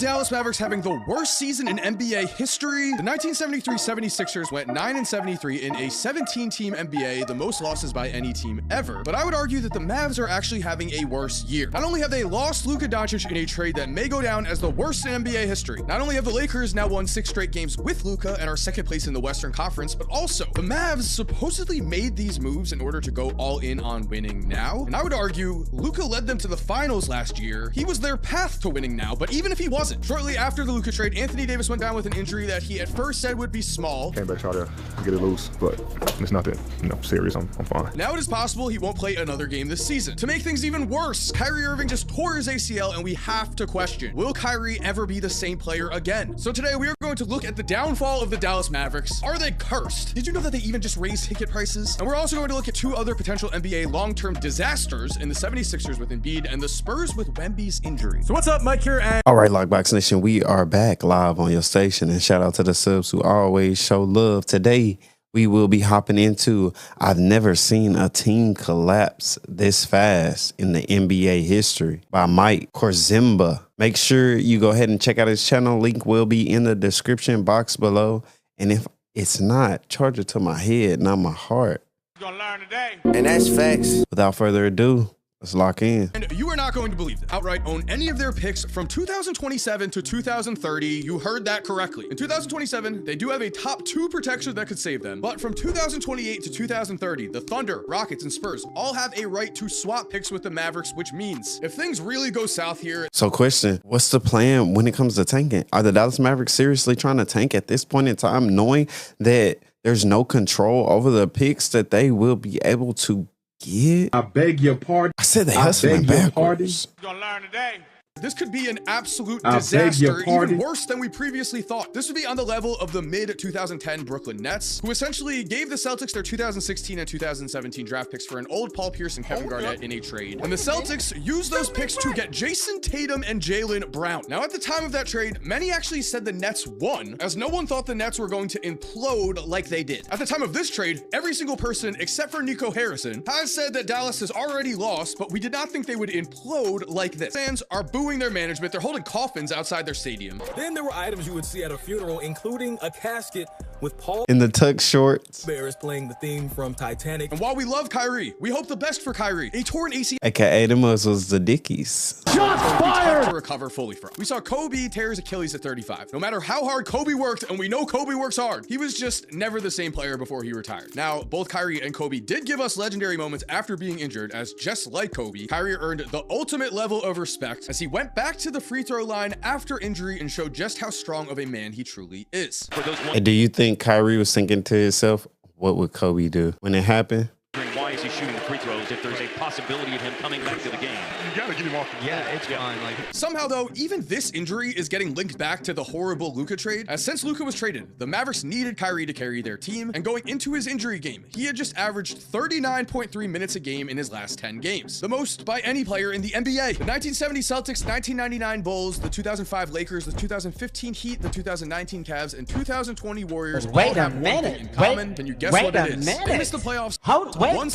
Dallas Mavericks having the worst season in NBA history? The 1973 76ers went 9-73 in a 17-team NBA, the most losses by any team ever. But I would argue that the Mavs are actually having a worse year. Not only have they lost Luka Doncic in a trade that may go down as the worst in NBA history, not only have the Lakers now won 6 straight games with Luka and are second place in the Western Conference, but also the Mavs supposedly made these moves in order to go all in on winning now. And I would argue Luka led them to the finals last year. He was their path to winning now, but even if he wasn't, shortly after the Luka trade, Anthony Davis went down with an injury that he at first said would be small. Came back, try to get it loose, but it's not that serious. I'm fine. Now it is possible he won't play another game this season. To make things even worse, Kyrie Irving just tore his ACL, and we have to question, will Kyrie ever be the same player again? So today we are going to look at the downfall of the Dallas Mavericks. Are they cursed? Did you know that they even just raised ticket prices? And we're also going to look at 2 other potential NBA long-term disasters in the 76ers with Embiid and the Spurs with Wemby's injury. So what's up, Mike here, and all right, Lockbox Nation, we are back live on your station, and shout out to the subs who always show love. Today, we will be hopping into I've never seen a team collapse this fast in the NBA history by Mike Korzimba. Make sure you go ahead and check out his channel. Link will be in the description box below. And if it's not, charge it to my head, not my heart. You're gonna learn today. And that's facts. Without further ado, let's lock in. And you are not going to believe that outright own any of their picks from 2027 to 2030. You heard that correctly. In 2027, they do have a top 2 protection that could save them. But from 2028 to 2030, the Thunder, Rockets, and Spurs all have a right to swap picks with the Mavericks, which means if things really go south here. So question, what's the plan when it comes to tanking? Are the Dallas Mavericks seriously trying to tank at this point in time, knowing that there's no control over the picks that they will be able to get? I beg your pardon. I said they hustling backwards. You're gonna learn today. This could be an absolute disaster, even worse than we previously thought. This would be on the level of the mid-2010 Brooklyn Nets, who essentially gave the Celtics their 2016 and 2017 draft picks for an old Paul Pierce and Kevin Garnett in a trade. And the Celtics used those picks to get Jason Tatum and Jaylen Brown. Now, at the time of that trade, many actually said the Nets won, as no one thought the Nets were going to implode like they did. At the time of this trade, every single person, except for Nico Harrison, has said that Dallas has already lost, but we did not think they would implode like this. Fans are booing their management. They're holding coffins outside their stadium. Then there were items you would see at a funeral, including a casket with Paul in the tux shorts. Bears playing the theme from Titanic. And while we love Kyrie, we hope the best for Kyrie. A torn ACL, aka the muscles, the Dickies. Shots fired! To recover fully from. We saw Kobe tear his Achilles at 35. No matter how hard Kobe worked, and we know Kobe works hard, he was just never the same player before he retired. Now, both Kyrie and Kobe did give us legendary moments after being injured, as just like Kobe, Kyrie earned the ultimate level of respect as he went back to the free throw line after injury and showed just how strong of a man he truly is. And do you think Kyrie was thinking to himself, what would Kobe do when it happened? Why is he shooting the free throws if there's a possibility of him coming back to the game? You gotta get him off. Yeah, it's fine. Somehow, though, even this injury is getting linked back to the horrible Luka trade, as since Luka was traded, the Mavericks needed Kyrie to carry their team, and going into his injury game, he had just averaged 39.3 minutes a game in his last 10 games, the most by any player in the NBA. The 1970 Celtics, 1999 Bulls, the 2005 Lakers, the 2015 Heat, the 2019 Cavs, and 2020 Warriors Wait all a have one minute. thing in common. Can you guess what it is? They missed the playoffs.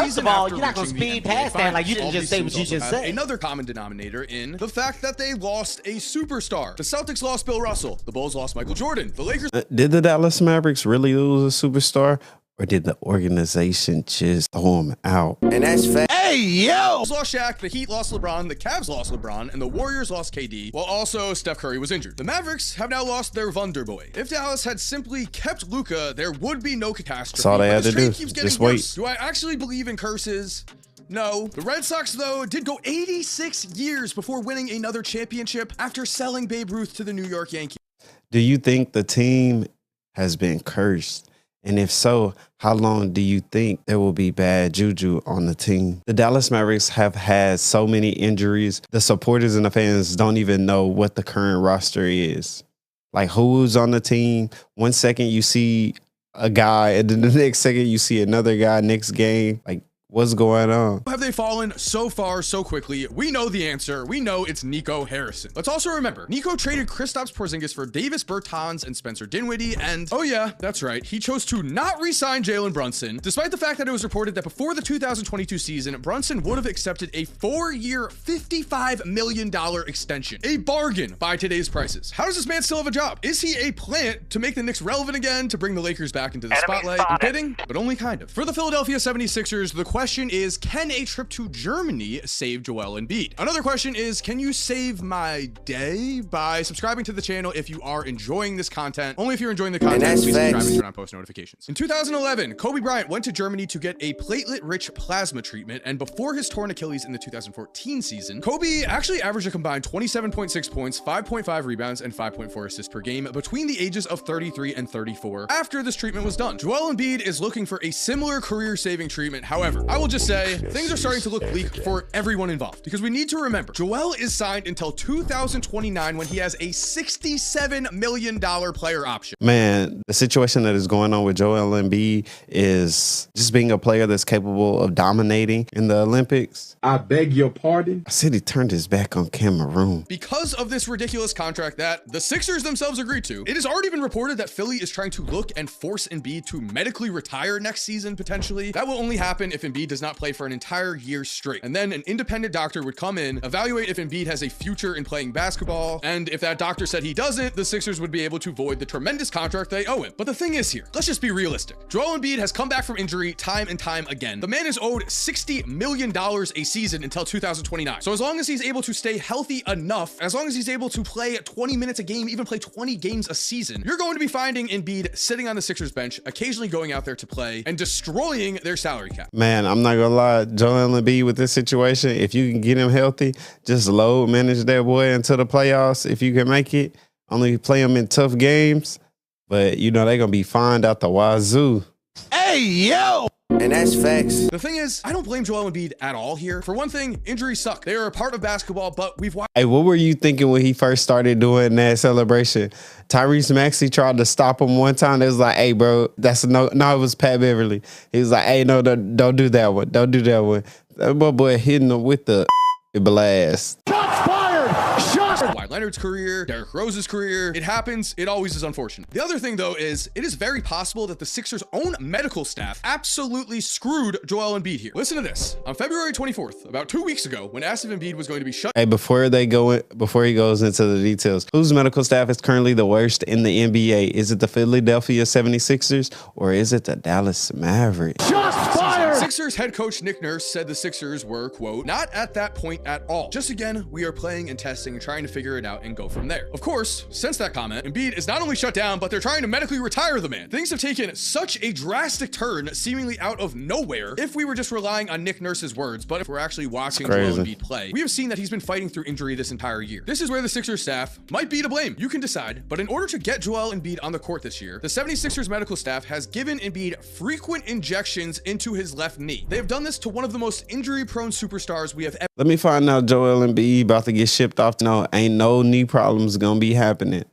First of all, you're not gonna speed past that like you didn't just say what you just said. Another common denominator in the fact that they lost a superstar. The Celtics lost Bill Russell. The Bulls lost Michael Jordan. The Lakers Did the Dallas Mavericks really lose a superstar, or did the organization just throw him out? And that's fact. Hey, yo! lost Shaq, the Heat lost LeBron, the Cavs lost LeBron, and the Warriors lost KD, while also Steph Curry was injured. The Mavericks have now lost their Wonderboy. If Dallas had simply kept Luka, there would be no catastrophe. That's all they had to do. Just wait. Do I actually believe in curses? No. The Red Sox, though, did go 86 years before winning another championship after selling Babe Ruth to the New York Yankees. Do you think the team has been cursed? And if so, how long do you think there will be bad juju on the team? The Dallas Mavericks have had so many injuries. The supporters and the fans don't even know what the current roster is. Like, who's on the team? 1 second you see a guy, and then the next second you see another guy next game. Like, What's going on? Have they fallen so far so quickly? We know the answer. We know it's Nico Harrison. Let's also remember, Nico traded Kristaps Porzingis for Davis Bertans and Spencer Dinwiddie, and oh yeah, that's right, he chose to not re-sign Jalen Brunson, despite the fact that it was reported that before the 2022 season, Brunson would have accepted a 4-year, $55 million extension. A bargain by today's prices. How does this man still have a job? Is he a plant to make the Knicks relevant again, to bring the Lakers back into the spotlight? I'm kidding, but only kind of. For the Philadelphia 76ers, the question is, can a trip to Germany save Joel Embiid? Another question is, can you save my day by subscribing to the channel if you are enjoying this content? Only if you're enjoying the content, please subscribe and turn on post notifications. In 2011, Kobe Bryant went to Germany to get a platelet-rich plasma treatment, and before his torn Achilles in the 2014 season, Kobe actually averaged a combined 27.6 points, 5.5 rebounds, and 5.4 assists per game between the ages of 33 and 34 after this treatment was done. Joel Embiid is looking for a similar career-saving treatment. However, I will just say things are starting to look bleak for everyone involved, because we need to remember Joel is signed until 2029 when he has a $67 million player option. Man, the situation that is going on with Joel Embiid is just being a player that's capable of dominating in the Olympics. I beg your pardon? I said he turned his back on Cameroon. Because of this ridiculous contract that the Sixers themselves agreed to, it has already been reported that Philly is trying to look and force Embiid to medically retire next season, potentially. That will only happen if Embiid does not play for an entire year straight. And then an independent doctor would come in, evaluate if Embiid has a future in playing basketball, and if that doctor said he doesn't, the Sixers would be able to void the tremendous contract they owe him. But the thing is here, let's just be realistic. Joel Embiid has come back from injury time and time again. The man is owed $60 million a season until 2029. So as long as he's able to stay healthy enough, as long as he's able to play 20 minutes a game, even play 20 games a season, you're going to be finding Embiid sitting on the Sixers bench, occasionally going out there to play and destroying their salary cap. Man, I'm not gonna lie, Joel Embiid with this situation, if you can get him healthy, just load manage that boy into the playoffs if you can make it. Only play him in tough games, but you know they're gonna be fined out the wazoo. Hey, yo! And that's facts. The thing is, I don't blame Joel Embiid at all here. For one thing, injuries suck. They are a part of basketball, but we've watched. Hey, what were you thinking when he first started doing that celebration? Tyrese Maxey tried to stop him one time. It was like, hey, bro, that's no, it was Pat Beverly. He was like, hey, no, don't do that one. Don't do that one. That boy hitting him with the blast. Shots fired! Shots! Kawhi Leonard's career, Derrick Rose's career. It happens. It always is unfortunate. The other thing, though, is it is very possible that the Sixers' own medical staff absolutely screwed Joel Embiid here. Listen to this. On February 24th, about 2 weeks ago, when asked if Embiid was going to be shut. Hey, before he goes into the details, whose medical staff is currently the worst in the NBA? Is it the Philadelphia 76ers or is it the Dallas Mavericks? Shots fired! Sixers head coach Nick Nurse said the Sixers were, quote, not at that point at all. Just again, we are playing and testing and trying to figure it out and go from there. Of course, since that comment, Embiid is not only shut down, but they're trying to medically retire the man. Things have taken such a drastic turn, seemingly out of nowhere, if we were just relying on Nick Nurse's words. But if we're actually watching Joel Embiid play, we have seen that he's been fighting through injury this entire year. This is where the Sixers staff might be to blame. You can decide. But in order to get Joel Embiid on the court this year, the 76ers medical staff has given Embiid frequent injections into his left knee. They have done this to one of the most injury-prone superstars we have ever. Let me find out Joel Embiid about to get shipped off. No, ain't no knee problems gonna be happening.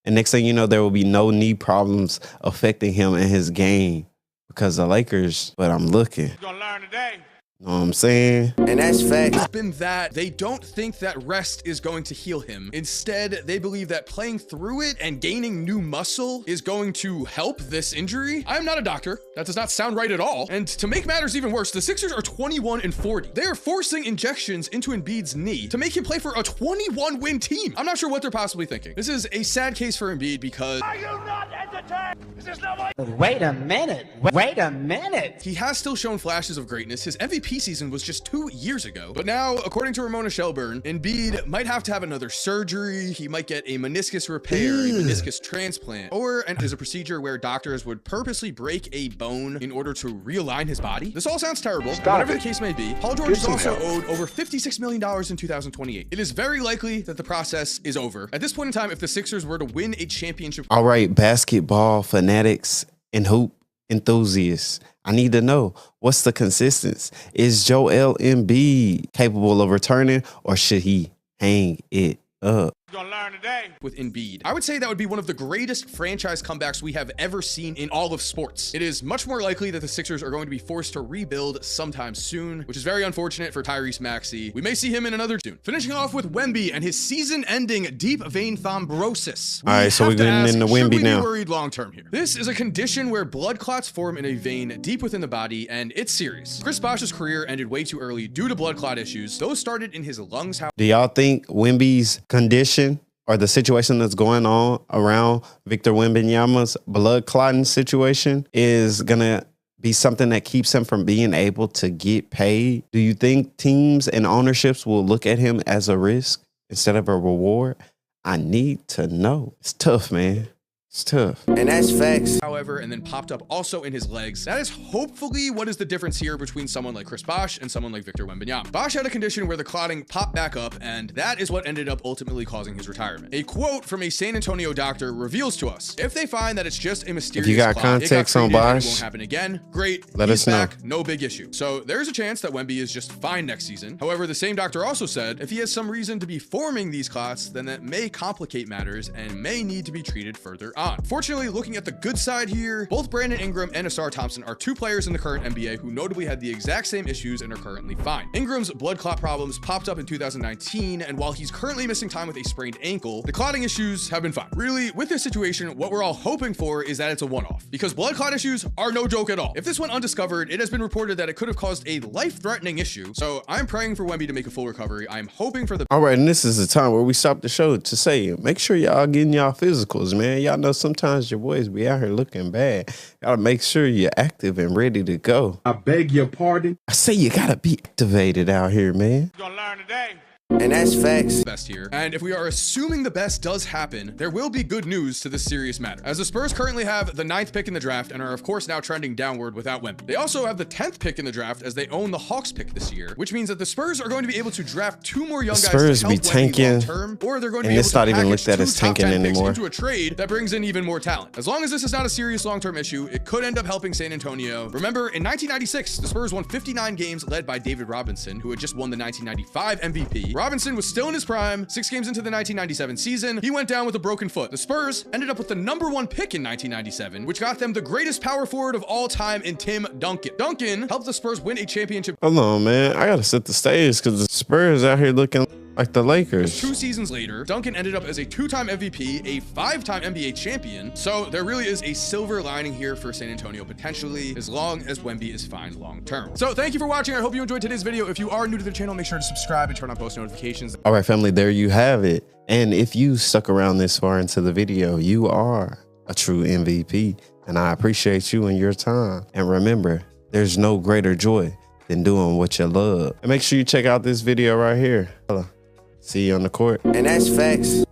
And next thing you know, there will be no knee problems affecting him in his game because the Lakers, but I'm looking. You're gonna learn today. Know what I'm saying? And that's facts. It's been that they don't think that rest is going to heal him. Instead, they believe that playing through it and gaining new muscle is going to help this injury. I'm not a doctor. That does not sound right at all. And to make matters even worse, the Sixers are 21-40. They are forcing injections into Embiid's knee to make him play for a 21-win team. I'm not sure what they're possibly thinking. This is a sad case for Embiid because... Are you not entertained? Is this not what... Wait a minute. Wait a minute. He has still shown flashes of greatness. His MVP season was just 2 years ago. But now, according to Ramona Shelburne, Embiid might have to have another surgery. He might get a meniscus repair, a meniscus transplant, or there's a procedure where doctors would purposely break a bone in order to realign his body. This all sounds terrible. Whatever the case may be, Paul George is also owed over $56 million in 2028. It is very likely that the process is over. At this point in time, if the Sixers were to win a championship... All right, basketball fanatics and hoop enthusiasts, I need to know, what's the consistency? Is Joel Embiid capable of returning, or should he hang it up? You're gonna learn today. With Embiid. I would say that would be one of the greatest franchise comebacks we have ever seen in all of sports. It is much more likely that the Sixers are going to be forced to rebuild sometime soon, which is very unfortunate for Tyrese Maxey. We may see him in another soon. Finishing off with Wemby and his season-ending deep vein thrombosis. All right, so we're getting into Wemby now. Should we be worried long-term here? This is a condition where blood clots form in a vein deep within the body, and it's serious. Chris Bosh's career ended way too early due to blood clot issues. Those started in his lungs. Do y'all think Wemby's condition or the situation that's going on around Victor Wembanyama's blood clotting situation is gonna be something that keeps him from being able to get paid? Do you think teams and ownerships will look at him as a risk instead of a reward? I need to know. It's tough, man. It's tough. And that's facts. However, and then popped up also in his legs. That is hopefully what is the difference here between someone like Chris Bosh and someone like Victor Wembanyama. Bosh had a condition where the clotting popped back up, and that is what ended up ultimately causing his retirement. A quote from a San Antonio doctor reveals to us, if they find that it's just a mysterious if you got clot, context on Bosh, it won't happen again, great. Let us know. Back, no big issue. So there's a chance that Wemby is just fine next season. However, the same doctor also said if he has some reason to be forming these clots, then that may complicate matters and may need to be treated further on. Fortunately, looking at the good side here, both Brandon Ingram and Asar Thompson are two players in the current NBA who notably had the exact same issues and are currently fine. Ingram's blood clot problems popped up in 2019, and while he's currently missing time with a sprained ankle, the clotting issues have been fine. Really, with this situation, what we're all hoping for is that it's a one-off, because blood clot issues are no joke at all. If this went undiscovered, it has been reported that it could have caused a life-threatening issue, so I'm praying for Wemby to make a full recovery. I'm hoping for the— All right, and this is the time where we stop the show to say, make sure y'all getting y'all physicals, man. Y'all know sometimes your boys be out here looking bad. Gotta make sure you're active and ready to go. I beg your pardon? I say you gotta be activated out here, man. You're gonna learn today. And that's facts. Best here. And if we are assuming the best does happen, there will be good news to this serious matter, as the Spurs currently have the 9th pick in the draft and are of course now trending downward without Wemby. They also have the 10th pick in the draft as they own the Hawks pick this year, which means that the Spurs are going to be able to draft 2 more young guys Spurs to help be tanking, long-term, or they're going to be and able it's to not even package looked at 2 as top tanking 10 picks anymore into a trade that brings in even more talent. As long as this is not a serious long-term issue, it could end up helping San Antonio. Remember, in 1996, the Spurs won 59 games led by David Robinson, who had just won the 1995 MVP. Robinson was still in his prime. 6 games into the 1997 season, he went down with a broken foot. The Spurs ended up with the #1 pick in 1997, which got them the greatest power forward of all time in Tim Duncan. Duncan helped the Spurs win a championship. Hold on, man. I gotta set the stage because the Spurs out here looking like the Lakers. 2 seasons later, Duncan ended up as a 2-time MVP, a 5-time NBA champion. So there really is a silver lining here for San Antonio potentially, as long as Wemby is fine long term. So thank you for watching. I hope you enjoyed today's video. If you are new to the channel, make sure to subscribe and turn on post notifications. All right, family, there you have it. And if you stuck around this far into the video, you are a true MVP. And I appreciate you and your time. And remember, there's no greater joy than doing what you love. And make sure you check out this video right here. See you on the court. And that's facts.